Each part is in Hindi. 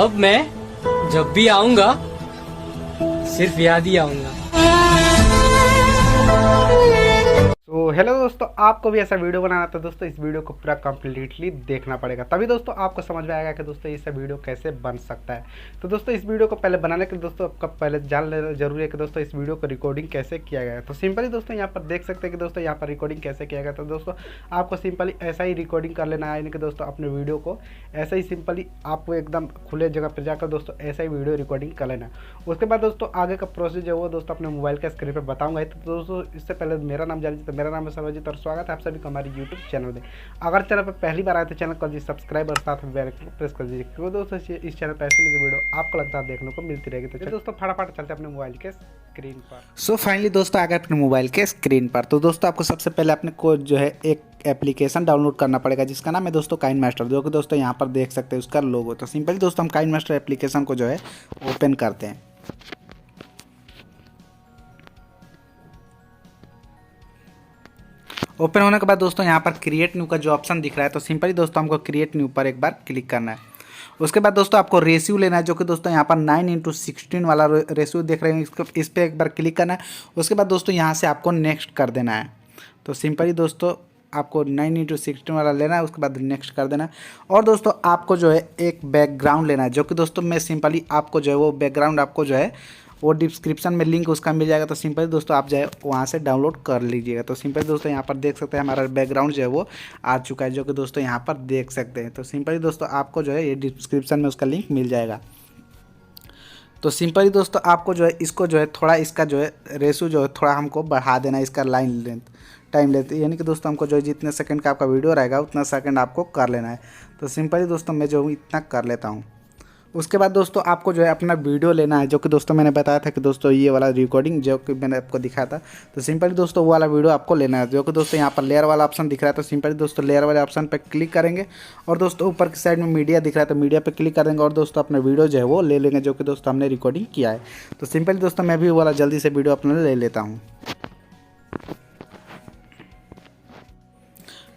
अब मैं जब भी आऊंगा सिर्फ याद ही आऊंगा। तो हेलो दोस्तों, आपको भी ऐसा वीडियो बनाना तो दोस्तों इस वीडियो को पूरा कम्प्लीटली देखना पड़ेगा, तभी दोस्तों आपको समझ में आएगा कि दोस्तों इससे वीडियो कैसे बन सकता है। तो दोस्तों इस वीडियो को पहले बनाने के लिए दोस्तों आपका पहले जान लेना जरूरी है कि दोस्तों इस वीडियो को रिकॉर्डिंग कैसे किया गया है। तो सिंपली दोस्तों यहाँ पर देख सकते हैं कि दोस्तों यहाँ पर रिकॉर्डिंग कैसे किया गया। तो दोस्तों आपको सिंपली ऐसा ही रिकॉर्डिंग कर लेना है, यानी कि दोस्तों अपने वीडियो को ऐसा ही सिंपली आपको एकदम खुले जगह पर जाकर दोस्तों ऐसा ही वीडियो रिकॉर्डिंग कर लेना है। उसके बाद दोस्तों आगे का प्रोसेस जो है वो दोस्तों अपने मोबाइल के स्क्रीन पर बताऊंगा। तो दोस्तों इससे पहले मेरा नाम जान लीजिए। तो मेरा नाम है सर्वजीत और स्वागत है आप सभी को हमारे यूट्यूब चैनल में। अगर चैनल पर पहली बार आए तो चैनल को जी सब्सक्राइब और साथ में बेल आइकन को प्रेस कर दीजिए, क्योंकि दोस्तों इस चैनल पर ऐसी वीडियो आपको लगता है देखने को मिलती रहेगी। तो दोस्तों फटाफट चलते हैं अपने मोबाइल के स्क्रीन पर। सो फाइनली दोस्तों आ गए अपने मोबाइल के स्क्रीन पर। तो दोस्तों आपको सबसे पहले अपने को जो है एक एप्लीकेशन डाउनलोड करना पड़ेगा जिसका नाम है दोस्तों काइनमास्टर, जो कि दोस्तों यहाँ पर देख सकते हैं उसका लोगो। तो सिंपली दोस्तों हम काइनमास्टर एप्लीकेशन को जो है ओपन करते हैं। ओपन होने के बाद दोस्तों यहाँ पर क्रिएट न्यू का जो ऑप्शन दिख रहा है, तो सिंपली दोस्तों हमको क्रिएट न्यू पर एक बार क्लिक करना है। उसके बाद दोस्तों आपको रेशियो लेना है, जो कि दोस्तों यहाँ पर 9:16 वाला रेशियो देख रहे हैं, इस पर एक बार क्लिक करना है। उसके बाद दोस्तों यहाँ से आपको नेक्स्ट कर देना है। तो सिंपली दोस्तों आपको 9:16 वाला लेना है, उसके बाद नेक्स्ट कर देना है। और दोस्तों आपको जो है एक बैकग्राउंड लेना है, जो कि दोस्तों मैं सिंपली आपको जो है वो बैकग्राउंड आपको जो है वो डिस्क्रिप्शन में लिंक उसका मिल जाएगा। तो सिंपली दोस्तों आप जो है वहाँ से डाउनलोड कर लीजिएगा। तो सिंपली दोस्तों यहाँ पर देख सकते हैं हमारा बैकग्राउंड जो है वो आ चुका है, जो कि दोस्तों यहाँ पर देख सकते हैं। तो सिंपली दोस्तों आपको जो है ये डिस्क्रिप्शन में उसका लिंक मिल जाएगा। तो सिंपली दोस्तों आपको जो है इसको जो है थोड़ा इसका जो है रेशियो जो है थोड़ा हमको बढ़ा देना है, इसका लाइन लेंथ टाइम लेंथ, यानी कि दोस्तों हमको जो है जितने सेकंड का आपका वीडियो रहेगा उतना सेकंड आपको कर लेना है। तो सिंपली दोस्तों मैं जो हूँ इतना कर लेता हूँ। उसके बाद दोस्तों आपको जो है अपना वीडियो लेना है, जो कि दोस्तों मैंने बताया था कि दोस्तों ये वाला रिकॉर्डिंग जो कि मैंने आपको दिखाया था। तो सिंपली दोस्तों वो वाला वीडियो आपको लेना है, जो कि दोस्तों यहाँ पर लेयर वाला ऑप्शन दिख रहा है। तो सिंपली दोस्तों लेयर वाले ऑप्शन पर क्लिक करेंगे और दोस्तों ऊपर की साइड में मीडिया दिख रहा है, तो मीडिया पर क्लिक कर देंगे और दोस्तों अपना वीडियो जो है वो ले लेंगे, जो कि दोस्तों हमने रिकॉर्डिंग किया है। तो सिंपली दोस्तों मैं भी वो वाला जल्दी से वीडियो अपना ले लेता हूँ।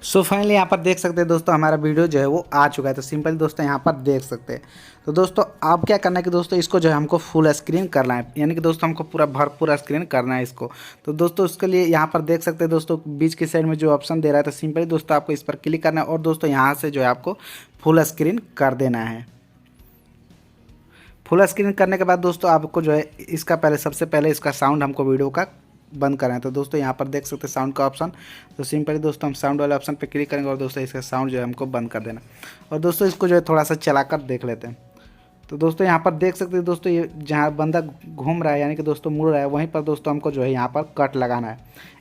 सो फाइनली यहाँ पर देख सकते हैं दोस्तों हमारा वीडियो जो है वो आ चुका है। तो सिंपली दोस्तों यहाँ पर देख सकते हैं। तो दोस्तों आप क्या करना है कि दोस्तों इसको जो है हमको फुल स्क्रीन करना है, यानी कि दोस्तों हमको पूरा भरपूर स्क्रीन करना है इसको। तो दोस्तों उसके लिए यहाँ पर देख सकते हैं दोस्तों बीच की साइड में जो ऑप्शन दे रहा है, तो सिंपली दोस्तों आपको इस पर क्लिक करना है और दोस्तों यहाँ से जो है आपको फुल स्क्रीन कर देना है। फुल स्क्रीन करने के बाद दोस्तों आपको जो है इसका सबसे पहले इसका साउंड हमको वीडियो का बंद करना है। तो दोस्तों यहाँ पर देख सकते हैं साउंड का ऑप्शन। तो सिंपली दोस्तों हम साउंड वाले ऑप्शन पे क्लिक करेंगे और दोस्तों इसका साउंड जो है हमको बंद कर देना। और दोस्तों इसको जो है थोड़ा सा चलाकर देख लेते हैं। तो दोस्तों यहाँ पर देख सकते हैं दोस्तों ये जहाँ बंदा घूम रहा है, यानी कि दोस्तों मुड़ रहा है, वहीं पर दोस्तों हमको जो है यहाँ पर कट लगाना है,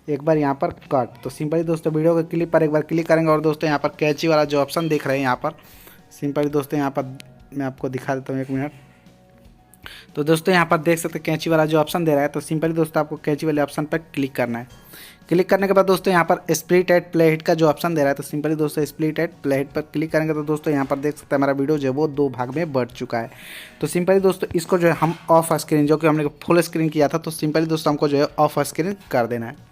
एक बार यहाँ पर कट। तो सिंपली दोस्तों वीडियो के क्लिप पर एक बार क्लिक करेंगे और दोस्तों यहाँ पर कैची वाला जो ऑप्शन देख रहे हैं यहाँ पर, सिंपली दोस्तों यहाँ पर मैं आपको दिखा देता हूँ, 1 मिनट। तो दोस्तों यहाँ पर देख सकते हैं कैंची वाला जो ऑप्शन दे रहा है, तो सिंपली दोस्तों आपको कैंची वाले ऑप्शन पर क्लिक करना है। क्लिक करने के बाद दोस्तों यहाँ पर स्प्लिट एट प्ले हेड का जो ऑप्शन दे रहा है, तो सिंपली दोस्तों स्प्लिट एट प्ले हेड पर क्लिक करेंगे। तो दोस्तों यहाँ पर देख सकते हैं हमारा वीडियो जो है वो 2 भाग में बढ़ चुका है। तो सिंपली दोस्तों इसको जो है हम ऑफ स्क्रीन, जो कि हमने फुल स्क्रीन किया था, तो सिंपली दोस्तों हमको जो है ऑफ स्क्रीन कर देना है।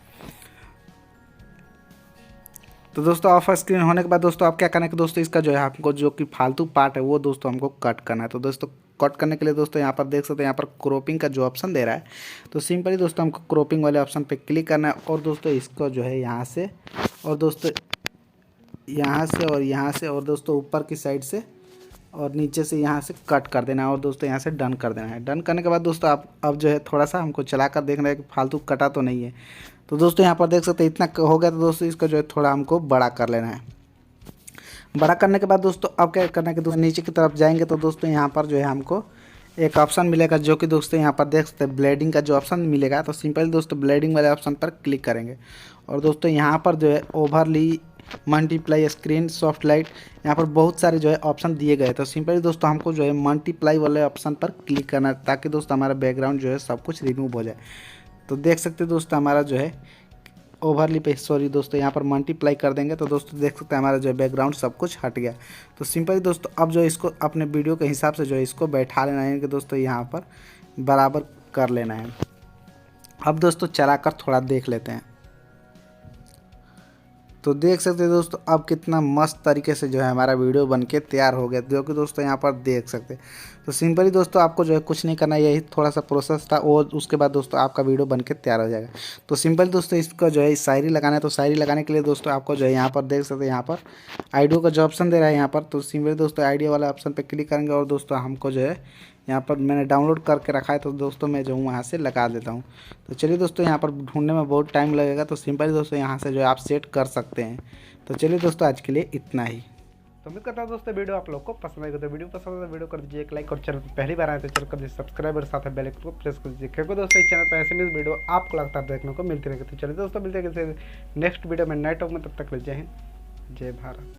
तो दोस्तों ऑफ स्क्रीन होने के बाद दोस्तों आप क्या करना है कि दोस्तों इसका जो है हमको जो कि फालतू पार्ट है वो दोस्तों हमको कट करना है। तो दोस्तों कट करने के लिए दोस्तों यहाँ पर देख सकते हैं यहाँ पर क्रॉपिंग का जो ऑप्शन दे रहा है, तो सिंपली दोस्तों हमको क्रॉपिंग वाले ऑप्शन पे क्लिक करना है और दोस्तों इसको जो है यहाँ से और दोस्तों यहाँ से और यहाँ से और दोस्तों ऊपर की साइड से और नीचे से यहाँ से कट कर देना है और दोस्तों यहाँ से डन कर देना है। डन करने के बाद दोस्तों आप अब जो है थोड़ा सा हमको चला कर देखना है कि फालतू कटा तो नहीं है। तो दोस्तों यहाँ पर देख सकते हैं इतना हो गया। तो दोस्तों इसका जो है थोड़ा हमको बड़ा कर लेना है। बड़ा करने के बाद दोस्तों अब क्या करना है कि दोस्तों नीचे की तरफ जाएंगे तो दोस्तों यहाँ पर जो है हमको एक ऑप्शन मिलेगा, जो कि दोस्तों यहाँ पर देख सकते हैं ब्लेडिंग का जो ऑप्शन मिलेगा। तो सिंपली दोस्तों ब्लेडिंग वाले ऑप्शन पर क्लिक करेंगे और दोस्तों यहाँ पर जो है overly multiply screen soft light, यहाँ पर बहुत सारे जो है ऑप्शन दिए गए। तो सिंपली दोस्तों हमको जो है मल्टीप्लाई वाले ऑप्शन पर क्लिक करना है, ताकि दोस्तों हमारा बैकग्राउंड जो है सब कुछ रिमूव हो जाए। तो देख सकते हैं दोस्तों हमारा जो है ओवरली पे दोस्तों यहाँ पर मल्टीप्लाई कर देंगे। तो दोस्तों देख सकते हैं हमारा जो है बैकग्राउंड सब कुछ हट गया। तो सिंपली दोस्तों अब जो इसको अपने वीडियो के हिसाब से जो है इसको बैठा लेना है कि दोस्तों यहाँ पर बराबर कर लेना है। अब दोस्तों चला कर थोड़ा देख लेते हैं। तो देख सकते हैं दोस्तों अब कितना मस्त तरीके से जो है हमारा वीडियो बनके तैयार हो गया, जो कि दोस्तों यहाँ पर देख सकते हैं। तो सिंपली दोस्तों आपको जो है कुछ नहीं करना, यही थोड़ा सा प्रोसेस था और उसके बाद दोस्तों आपका वीडियो बनके तैयार हो जाएगा। तो सिंपल दोस्तों इसका जो है शायरी लगाना है, तो शायरी लगाने के लिए दोस्तों आपको जो है यहाँ पर देख सकते हैं, यहाँ पर आइडियो का जो ऑप्शन दे रहा है यहाँ पर, तो सिंपली दोस्तों आइडियो वाला ऑप्शन पर क्लिक करेंगे और दोस्तों हमको जो है यहाँ पर मैंने डाउनलोड करके रखा है, तो दोस्तों मैं जो हूँ वहाँ से लगा देता हूँ। तो चलिए दोस्तों यहाँ पर ढूंढने में बहुत टाइम लगेगा, तो सिंपली दोस्तों यहाँ से जो है आप सेट कर सकते हैं। तो चलिए दोस्तों आज के लिए इतना ही। तो उम्मीद करता हूँ दोस्तों वीडियो आप लोग को पसंद आएगा। तो वीडियो पसंद है तो वीडियो कर दीजिए एक लाइक, और चैनल पर पहली बार आए तो चैनल कर दीजिए सब्सक्राइब और साथ में बेल आइकन को प्रेस कर दीजिए, क्योंकि दोस्तों इस चैनल पर ऐसे न्यूज़ वीडियो आपको लगातार देखने को मिलती रहेगी। तो चलिए दोस्तों मिलते हैं नेक्स्ट वीडियो में नए टॉपिक में, तब तक जय हिंद जय भारत।